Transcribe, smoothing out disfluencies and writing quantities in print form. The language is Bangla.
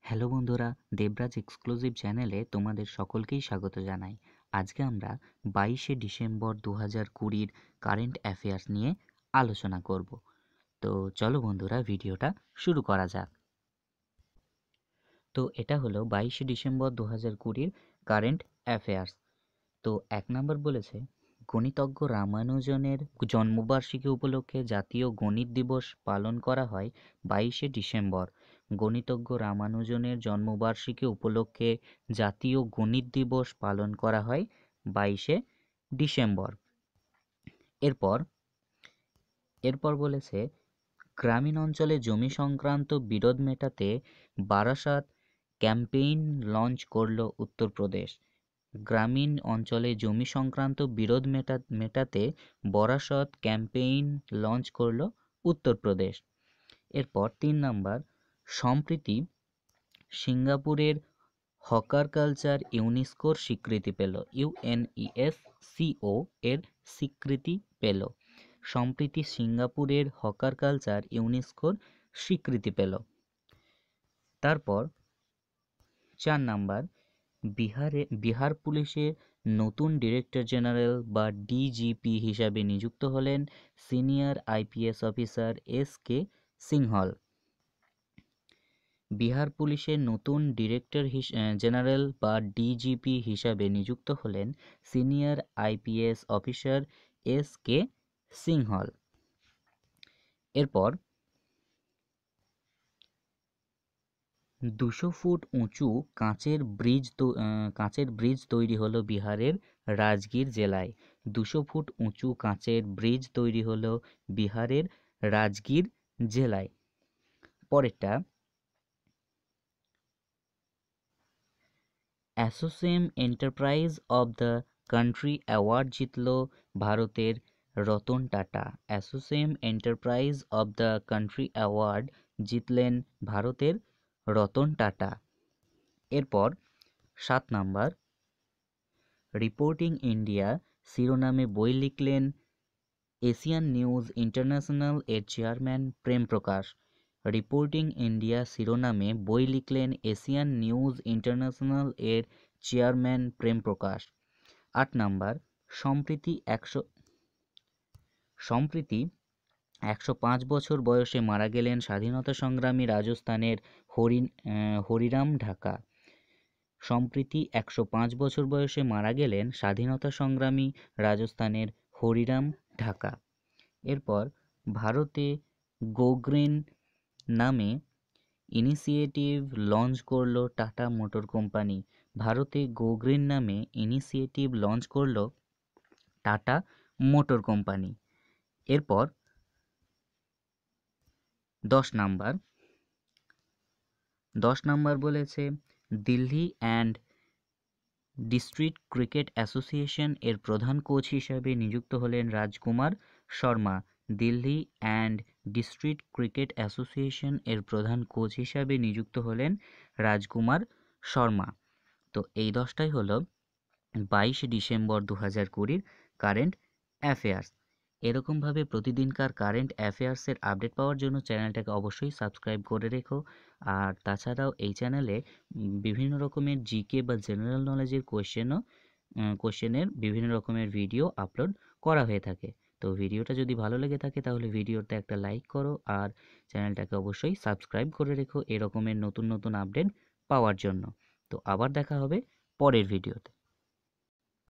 হ্যালো বন্ধুরা, দেবরাজ এক্সক্লুসিভ চ্যানেলে তোমাদের সকলকেই স্বাগত জানাই। আজকে আমরা 22শে ডিসেম্বর 2020-র কারেন্ট অ্যাফেয়ার্স নিয়ে আলোচনা করব। তো চলো বন্ধুরা, ভিডিওটা শুরু করা যাক। তো এটা হলো 22শে ডিসেম্বর 2020-র কারেন্ট অ্যাফেয়ার্স। তো 1 নম্বর বলেছে, গণিতজ্ঞ রামানুজনের জন্মবার্ষিকী উপলক্ষে জাতীয় গণিত দিবস পালন করা হয় 22শে ডিসেম্বর। গণিতজ্ঞ রামানুজনের জন্মবার্ষিকী উপলক্ষে জাতীয় গণিত দিবস পালন করা হয় 22শে ডিসেম্বর। এরপর বলেছে, গ্রামীণ অঞ্চলে জমি সংক্রান্ত বিরোধ মেটাতে বারাসাত ক্যাম্পেইন লঞ্চ করল উত্তরপ্রদেশ। গ্রামীণ অঞ্চলে জমি সংক্রান্ত বিরোধ মেটাতে বারাসত ক্যাম্পেইন লঞ্চ করল উত্তরপ্রদেশ। এরপর 3 নম্বর, সম্প্রতি সিঙ্গাপুরের হকার কালচার ইউনেস্কোর স্বীকৃতি পেল। UNESCO এর স্বীকৃতি পেল। সম্প্রতি সিঙ্গাপুরের হকার কালচার ইউনেস্কোর স্বীকৃতি পেল। তারপর 4 নম্বর, বিহার পুলিশের নতুন ডিরেক্টর জেনারেল বা ডিজিপি হিসাবে নিযুক্ত হলেন senior IPS officer S K. Singhal. Bihar পুলিশের নতুন ডিরেক্টর জেনারেল বা ডিজিপি হিসাবে নিযুক্ত হলেন senior IPS officer S K. Singhal. এরপর 200 ফুট উঁচু কাঁচের ব্রিজ তৈরি হলো বিহারের রাজগীর জেলায়। 200 ফুট উঁচু কাঁচের ব্রিজ তৈরি হলো বিহারের রাজগীর জেলায়। পরেরটা, ASSOCHAM enterprise of the country award জিতল ভারতের Ratan Tata. ASSOCHAM enterprise of the country award জিতলেন ভারতের রতন টাটা। এরপর 7 নম্বর, রিপোর্টিং ইন্ডিয়া শিরোনামে বই লিখলেন এশিয়ান নিউজ ইন্টারন্যাশনাল এর চেয়ারম্যান প্রেম প্রকাশ। রিপোর্টিং ইন্ডিয়া শিরোনামে বই লিখলেন এশিয়ান নিউজ ইন্টারন্যাশনাল এর চেয়ারম্যান প্রেম প্রকাশ। 8 নম্বর, সম্প্রতি 105 বছর বয়সে মারা গেলেন স্বাধীনতা সংগ্রামী রাজস্থানের হরিরাম ঢাকা। সম্প্রতি 105 বছর বয়সে মারা গেলেন স্বাধীনতা সংগ্রামী রাজস্থানের হরিরাম ঢাকা। এরপর ভারতে গো গ্রিন নামে ইনিশিয়েটিভ লঞ্চ করল টাটা মোটর কোম্পানি। ভারতে গো গ্রিন নামে ইনিশিয়েটিভ লঞ্চ করল টাটা মোটর কোম্পানি। এরপর 10 নাম্বার বলেছে, Delhi and district cricket association এর প্রধান কোচ হিসাবে নিযুক্ত হলেন Rajkumar Sharma. Delhi and district cricket association এর প্রধান কোচ হিসাবে নিযুক্ত হলেন রাজকুমার শর্মা। তো এই 10টাই হলো 22 ডিসেম্বর 2020-র কারেন্ট অ্যাফেয়ার্স। এরকমভাবে প্রতিদিনকার কারেন্ট অ্যাফেয়ার্সের আপডেট পাওয়ার জন্য চ্যানেলটাকে অবশ্যই সাবস্ক্রাইব করে রেখো। আর তাছাড়াও এই চ্যানেলে বিভিন্ন রকমের জিকে বা জেনারেল নলেজের কোশ্চেনের বিভিন্ন রকমের ভিডিও আপলোড করা হয়ে থাকে। তো ভিডিওটা যদি ভালো লেগে থাকে তাহলে ভিডিওতে একটা লাইক করো আর চ্যানেলটাকে অবশ্যই সাবস্ক্রাইব করে রেখো এরকমের নতুন নতুন আপডেট পাওয়ার জন্য। তো আবার দেখা হবে পরের ভিডিওতে।